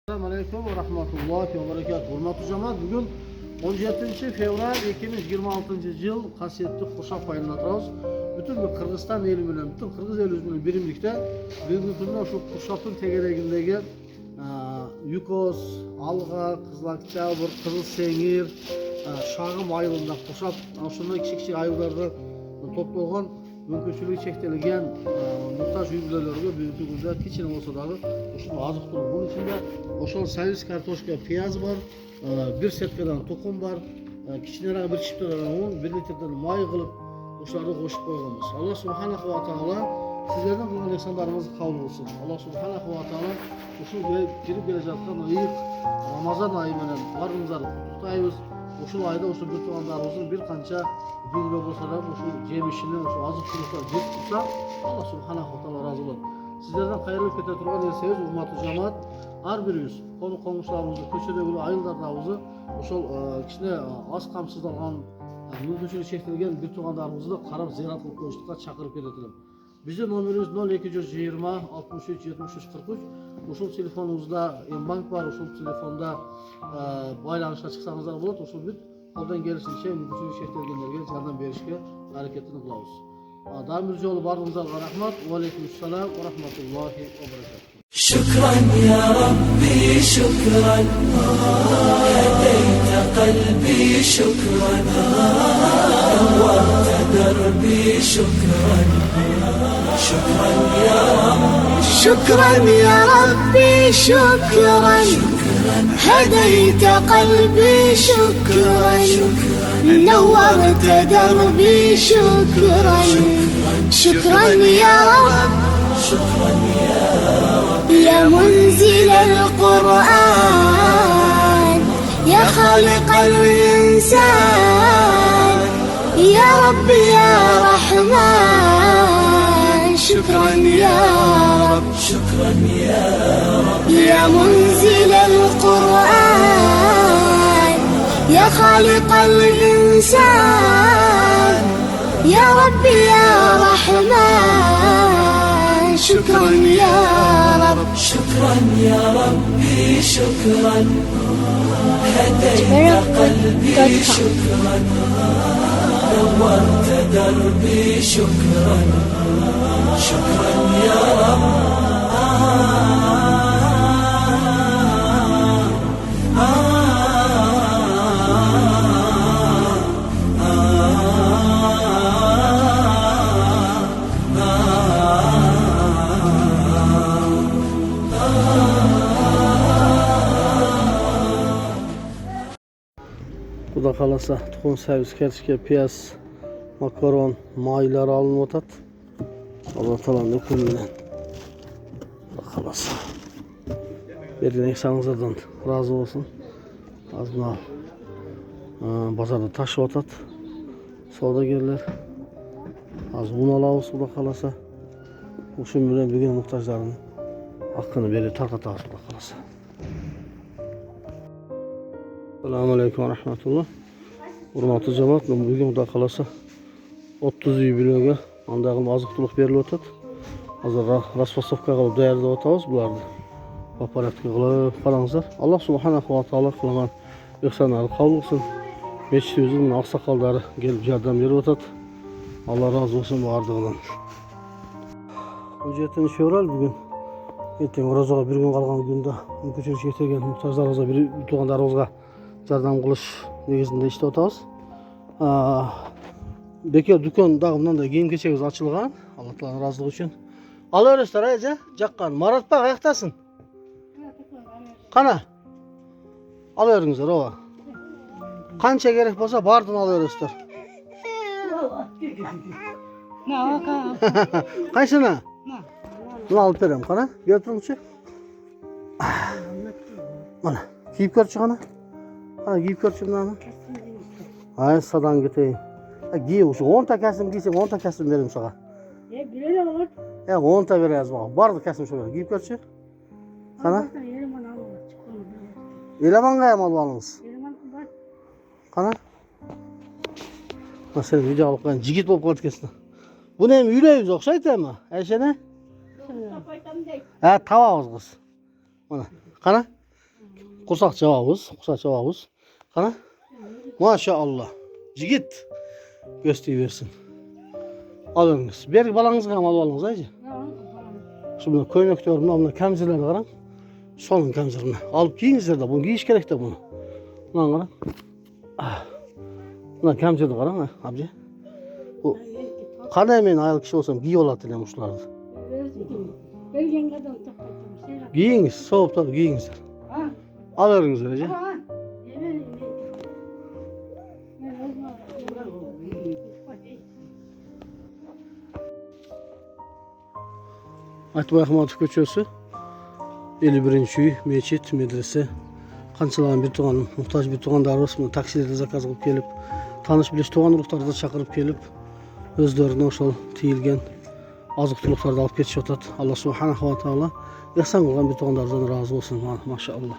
Assalamualaikum warahmatullahi wabarakatuh. Hurmatli jamoat, bugun 17-fevral 2026 yil qasiyatli Qo'shaq ayında turamiz. Bütün bir Qirg'iziston eli bilan, bütün Qirg'iz eli bilan birlikda bugungi kunda shu Qo'shaqning tegaragidagi Yukos, Alg'a, Qizlakcha, bir Qizil Sengir, Shag'im ayılında Qo'shaq, shunday kichik ayollarga to'plangan mümkünçülüğü çektirilgen muhtaç ülkelerine bugungi kunda kichkina bo'lsa dag'i o'sha oziq-turuq. Bunun içinde o'sha servis kartoshka, piyaz var, bir setkadan to'qim var, kichkinaroq bir chiptadan un, 1 litrdan may qilib o'shalarni qo'shib qo'yganmiz. Alloh subhanahu va taolo sizlardan qilgan ehsonlaringizni qabul qilsin. Alloh subhanahu va taolo o'sha kirib kelayotgan ilk Ramazon oyi bilan baringizlarni qutlaymiz. O'sha oyda o'sha bir tuğanlarımızın bir qancha günde bo'lsa ham o'sha jemishini, o'sha oziq-turuqlar yeb tursa, Alloh subhanahu va taolo rozi bo'ladi. Sizlardan qayrilib keta turgan narsangiz, hurmatli jamoat, har birimiz qo'ni-qo'shnilarimizni, ko'chadagi ayollarimizni o'sha kichkina oz qamsizlangan, mumkinchiligi chekilgan bir tuğanlarimizni qarab ziyorat qilib qo'yishga chaqirib ketadilar. Bizning nomerimiz 0220 63 73 43. O'sha telefonimizda M-bank var, o'sha telefonda baylanışga chiqsangizlar bo'ladi. O'sha bit qo'ldan kelishicha mumkinchiligi chekilganlarga yordam berishga harakatini qilamiz. Daimiz yo'li baringizlarga rahmat. Va alaykum assalom va rahmatullohi va barakatuh. شكرا يا ربي شكرا هديت قلبي شكرا نورت دربي شكرا شكرا يا ربي شكرا يا ربي شكرا هديت قلبي شكرا نورت دربي شكرا شكرا يا رب شكرا يا يا منزل القرآن يا خالق الإنسان يا رب يا رحمن شكرا يا رب شكرا يا رب يا منزل القرآن يا خالق الإنسان يا رب يا رحمن شكرا يا رب شكرا يا ربي شكرا هديت قلبي شكرا نورت دربي شكرا شكرا يا رب Xudo qalasa tuxum, servis kartoshka, piyaz, makaron, maylar alınıb otat. Allah taoloning hukmi bilan. Xudo qalasa. Bergan ehsoningizdan rozi bo'lsin. Azma bozorda tashib otat. Savdogarlar. Az un olamiz, Xudo qalasa. O'sha bilan bugun muhtojlarning haqqini berib tarqatamiz, Xudo qalasa. Assalomu alaykum va rahmatulloh. Hurmatli jamoat, bugun Xudo qalasa 30 yubileyga mandagi oziq-turuq berilib o'tadi. Hozir raspasovka qilib tayyorlab o'tamiz bularni. Apparatga qilib qarangizlar. Alloh subhanahu va taolo qilgan ehsonlarni qabul qilsin. Mechtimizning oqsoqollari kelib yordam berib o'tadi. Alloh rozi bo'lsin bu ardig'idan. 17-fevral bugun ertaga ro'zaga bir kun qolgan kunda mumkinchiligi chekilgan muhtojlarimizga, bir tuğanlarimizga yordam qilish negizida ishda o'tamiz. Bekor do'kon dag'imdan kiyim-kechagimiz ochilgan. Alloh taoloning roziligi uchun. Olaverasizlar, aja, jaqqan. Maratbaq qayerdasin? Qana? Olaveringizlar, ova. Qancha kerak bo'lsa, bardan olaverasizlar. Qaysini? Buni olib beraman, qana? Berib turingchi. Mana, kiyib ko'rchi qana? Qana kiyib ko'rchi bunani. Ay, sadan ketayim. Giy, o'sha 10 ta kasım giysang 10 ta kasım beraman sana. Bilaman olar. 10 ta berasiz bana. Barda kasım shu. Giyib ko'rchi. Qana? Elamanga ham olib olamiz. Qana? Masal video olib qo'ygan yigit bo'lib qoldi kesin. Buni ham uylaymiz o'xshaytami? Ayshana? Ha, tavamiz qiz. Mana, qana? Kursak cevabız. Kana? Maşallah. Jigit. Gösteyiversin. Alınız. Berk balаңызға mal balаңыз aycı. Şimdi köynekte yorumda bunlar kemzirleri karan. Sonun kemzirini. Alıp giyinizler de. Bunu giyiş gerek de bunu. Bundan karan. Bundan kemzirli karan ha abicı. Bu kana emeğin ayal kişi olsam giy olar dilerim uçlardı. Belgen kadar takacağım. Giyiniz. Soğuk tabi giyinizler. Alırınız öylece. Aytbay Ahmadov köçösü 51-ci uy, meçit, medrese. Kançalan bir tuğanım, muhtaç bir tuğanlar var. Taksilerde zakaz kılıp gelip, tanış biliş tuğan ruhtarı da çakırıp gelip, özlerine oşal tiyilgen azık-tuluqlardı alıp geçiş otat. Allah subhanahu wa ta'ala ihsan kılgan bir tuğanlardan razı olsun. Maşallah.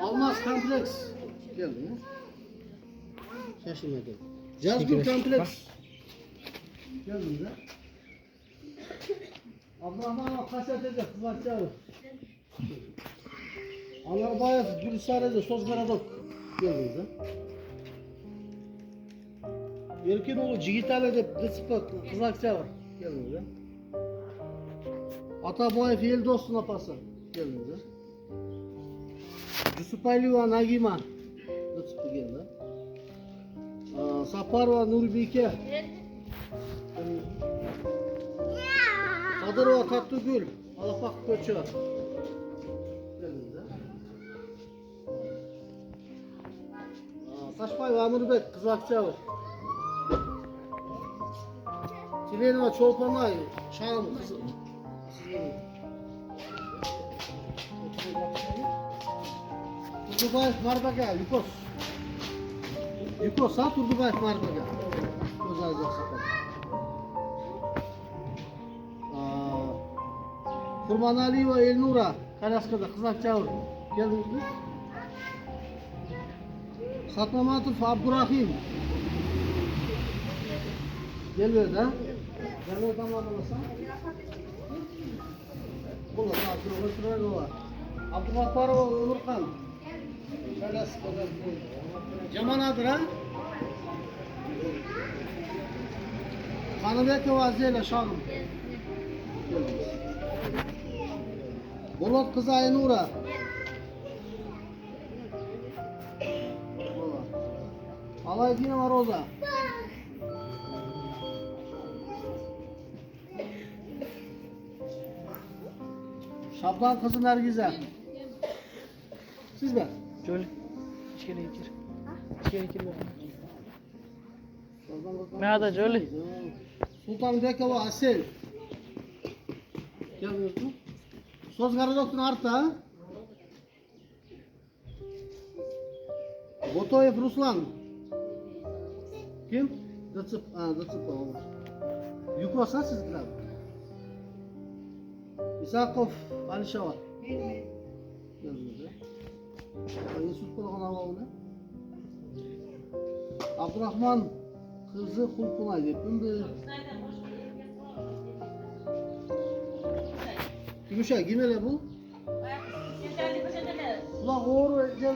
Almaz kompleks. Geldi mi? Şaşırmadı. Cazgül kompleks. Geldi mi? Abdurrahman kasetede kızartacağız. Anarbayev Gülsarı'da Sozgaradok. Geldi mi? Erkinoğlu Cigitale'de Dıspık kızartacağız. Geldi mi? Ataboyev Yeldos'un apası. Geldi mi? Yusupaylıva Nagiman. Dıspık geldi. Saparova Nurbike. Kadırova Tatlıgül. Alapak Köçü. Taşpay Amurbek Kızakçalı. Tilenova Çolpanay. Şahım kızı. Turdubayev Marbaga. Yukos ha Turdubayev Marbaga. Özel sakın. Kurbanalieva Elnura Kalaska'da Kızakçalı. Geldiniz mi? Satmamatov Abdurrahim. Gelmedi ha? Gelmedi tamamlasan. Bunlar saatini oturuyor. Abdurrahmanov Onurkan. Kalaska'da. Jamanadır ha? Kanıbekova Zeyla Şahım. Bolot kızı Aynura. Alaydinova Roza. Şabdan kızı Nergize. Siz mi? Şöyle. İçeri gir. İçeri gir. Nerede şöyle? Sultan Bekova Asel. Geldiniz mi? Sozgaradok'un artta. Botoyev Ruslan. Kim? Dıçıp. Dıçıp. Yukos ha sizler. İsakov Alişa var. Geldiniz mi? Yusuf Kulağın Allah'ına. Abdurrahman kızı Kulkunay deyip. Gümüşe gimele bu? Kulak oğru gel.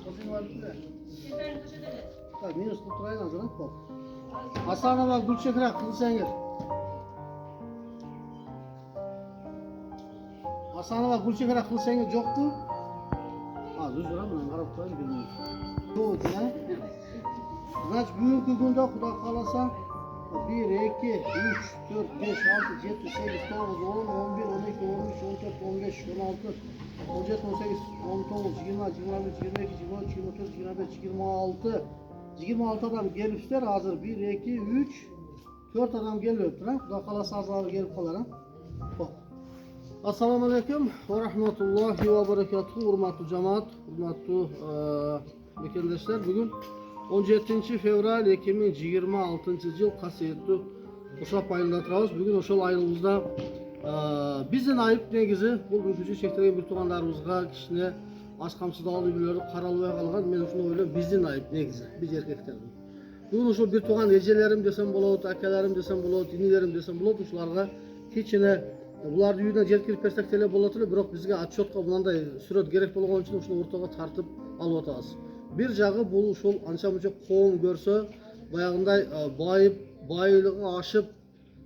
Kızın var bir de. Tabii minus kulturayla hazırlan kop. Hasanova Gülçekrak kızı sen gel. Hasanova Gülçekrak kızı sen gel yoktu. Düz duran mı? Arap koyun bilmiyorum. Doğru ya. Значит, bugünkü günde Xudo kalasa 1, 2, 3, 4, 5, 6, 7, 8, 9, 10, 11, 12, 13, 14, 15, 16, 17, 18, 19, 20, 21, 22, 23, 24, 25, 26. 26 adam gelipler hazır. 1, 2, 3, 4 adam geliyordur ha. Kuda kalası azabı gelip kalar ha. Bak. Assalamu alaikum ve rahmetullahi ve berekatuhu. Hurmatlı cemaat, hurmatlı mekandaşlar. Bugün 17 fevral 2026 yıl kasiyetli Uşak ayında turabız. Bugün oşol ayımızda bizden ayıp negizi bu mümkünçü çektirgen bir tuğanlarımızga kişine az kamsızdalı bileri karalıya kalgan men şunu öyle bizden ayıp negizi biz erkeklerden. Bugün oşol bir tuğan ecelerim desem bolot, akelerim desem bolot, inilerim desem bolot uşularga keçine bulardı yüzüne jelkirip perspektiyle bolotulu biroq bizge atçotqa bunday süret gerek bolgan üçün uşunu ortaga tartıp alıp atабыз. Bir jagı bu uşul ança muncha qo'm görse bayağınday bayılığı aşıp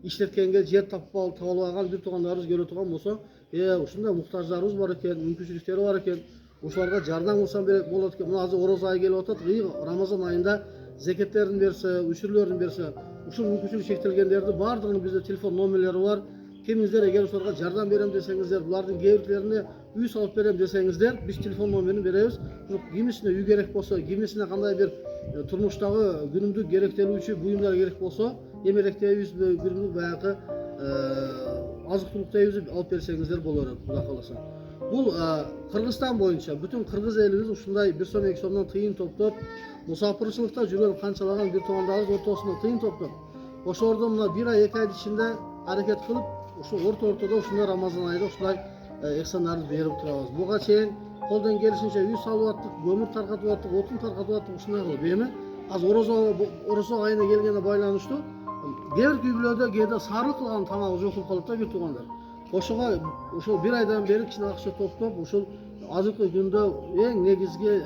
işletkenge jer tapıp algan bir tuğanlarımız görüp turgan bolsa, uşunda muhtajlarımız var eken, mümkünçülükteri var eken, uşularga jardam kılsam bolat eken. Muna hazır Oroz ayı gelip atat, Ramazan ayında zeketlerini berse, üçürlerini berse, uşul mümkünçülük çektirilgenlerdi bardığını bizde telefon nomerleri var. Kimizler eğer uşularga jardam berem desеңizdер, bulardын kээбирlerini uy salıp berem desеңиздер, biz telefon nomerini berебiz. Kimisine uy gerek bolsa, kimisine kanday bir turmuşdagı günümdük gerektirilүүчү buyumlar gerek bolsa, emerekteyiz günümdük bayakı azık-tulukteyiz alıp berseңиздер bolor, Xudo kalasa. Bu Kırgızstan boyunca bütün Kırgız elimiz uşunday bir son iki sondan tıyın toplop, musafirçilikte жүрген kançalagan bir tuğandağız ortasında tıyın toplop, oşo orada mına bir ay 2 ay içinde hareket kılıp, şu ortada uşunda Ramazan ayında uşunday ehsanlarını berip turabыз. Buga çeyin koldan gelişince uy salıp attık, gömür tarkatıp attık, otun tarkatıp attık uşunday kılıp. Emi az Orozo ayına gelgene baylanıştı. Gerek üylerde gede sarılık kılgan tamamı jokulup kalıp da bir tuğanlar. Oşoga uşul bir aydan beri kişine akça toplop, uşul azıklı günde en negizgi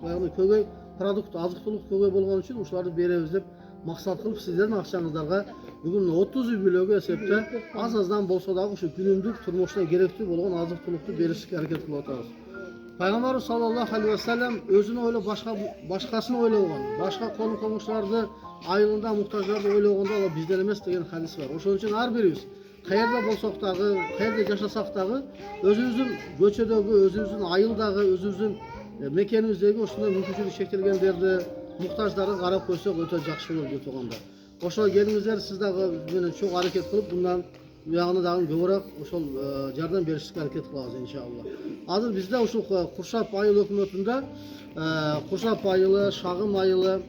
bayağıda kögöy produkt, azıktılık kögöy bolgan üçün uşulарды berебиз деп maksat kılıp sizlerin akçanızlarga bugün 30 übülögü esepte azdan bolsa da şu günümdük turmuşuna gerekli bolgan azık-tuluktu berişke hareket kılıp atabыз. Peygamber sallallahu aleyhi ve sellem özünü öyle başkasını oylagan, başka konu komşulardı ayılında muhtaçlarda oyлаганда ala bizden emes degen hadis var. Oşon üçün har birimiz qayerda bolsak dagı, qayerda yaşasak dagı özümüzün göçödөгü, özümüzün ayıldagı, özümüzün mekenimizdeki uşunday mümkünçülük çektirilgenlerdi muhtaçları qarab koysak öte jakşı bolur diye turganda. Oşo gelingizler siz dagı menen çok hareket kılıp bundan uyağını dagı köbürөөк ошол жардам беришке hareket kılabыз inşallah. Hazır bizde uşul Kurşap ayılı hökümetinde Kurşap ayılı, Şagım ayılı,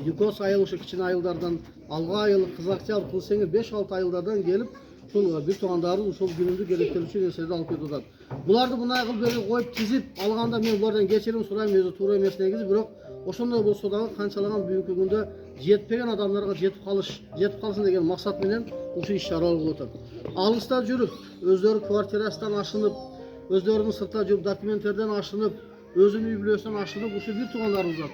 Yukos ayılı uşu kiçine ayıllardan Alga ayılı, Kızakçı Kılsengir 5-6 ayıllardan gelip uşul bir tuğandarız uşul günündü gerektirilүүчү nерселерди алып кетип атат. Буларды мындай кылып бери коюп тизип алганда мен булардан кечирим сурайм, өзү туура эмес негизи, бирок ошондой болсо дагы канчалаган бүгүнкү күндө жетпеген адамдарга жетип калсын деген максат менен ушул иш-чаралар кылып атат. Алыста жүрүп, өздөрү квартирасынан ашынып, өздөрүнүн сыртта жүрүп документтерден ашынып, өзүнүн үй бүлөсүнөн ашынып, ушул бир туугандарыбызга,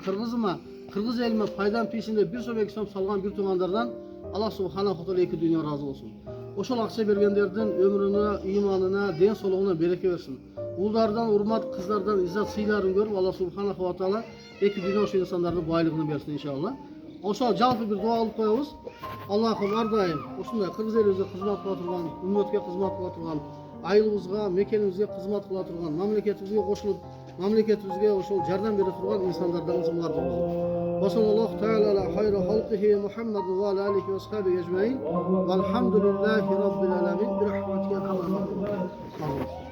Кыргыз элиме пайдан пейсинде bir so'm 2 so'm salgan bir tuğandardan Allah subhanahu wa taala iki dünya razı olsun. Oşol akça bergenlerden ömrüne, imanına, den soluğuna bereke versin. Ullardan urmat, kızlardan izzat sıylarını görüp Allah subhanahu wa taala iki dünya oşo insanların baylığını versin inşallah. Oşo jalpı bir dua alıp koyabız. Allah'a var daim uşunday Kırgız elimizde hizmet kıla turgan, ümmetke hizmet kıla turgan, ayılımızga, mekenimizge hizmet kıla turgan, mamleketimizge koşulup, mamleketimizge oşol jardam bere turgan insanlardan ızımlardır. Sallallahu teala ala hayra halqihi Muhammed ve ala alihi ve ashabihi ecmaîn. Velhamdülillahi rabbil alamin. Bir rahmetike kalın.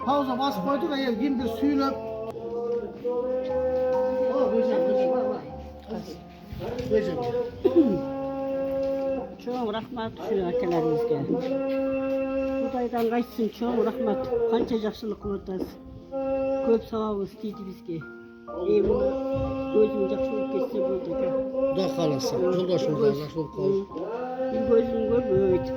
Pauza bas koyduk da kim bir söylep. Çoğun rahmat şu akelerimizge. Kudaydan kaçsın çoğun rahmat. Kança jakşılık kılıp atasiz. Köp savabı isteydi bizge. Gözüm jakşı olup ketсе boldu eкен. Xudo kalasa. Yoldaşımızla jakşı olup kalın. Bir gözüm görmeyt.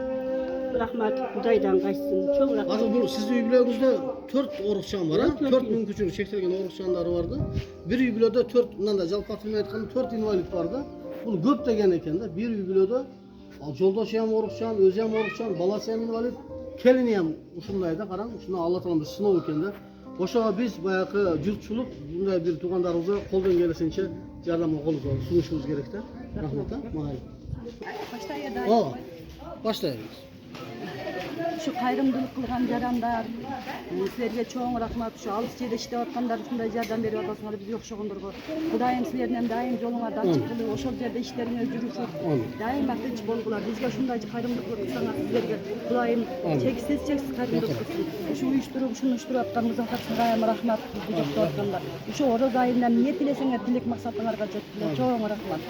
Rahmat Kudaydan kaçsın. Çoğun rahmat. Hazır bu sizin üyülerinizde 4 orukçan var ha? 4 mümkünçülük çektirgen orukçanları vardı. Bir üyülerde 4, bundan da jalp atılmaya aytkanda 4 invalid vardı. Bunu köp degen eken de bir üyülerde joldaşı hem orukçan, özü hem orukçan, balası hem invalid, kelini hem uşundaydı. Karan, uşunda Allah taala bir sınov eken de. Oşoga biz bayakı jurtçuluk bunday bir tuğandarımıza koldan gelesince jardamga kol sunuşumuz gerek de. Rahmat ha. O, başlayalım. Şu kayrımdılık kılgan jaramlar, sizlerge çoğun rahmat. Şu alыс жерде иштеп аткандар ушундай жардам берип атасыңар, биз окшогондорго. Кудайым силерден дайым жолуңарды ачык кылып, ошол жерде иштериңер жүрүшүп, дайыма тынч болгула. Бизге ушундай кайрымдуулук кылсаңар, силерге Кудайым чексиз кайрымдуулук кылсын. Ушу уюштуруп, ушуну уюштуруп атканыңызга дайым рахмат. Бизди жоктоп аткандар. Ушу ороз айында эмне тилесеңер, тилек максатыңарга жеткиле. Чоң рахмат.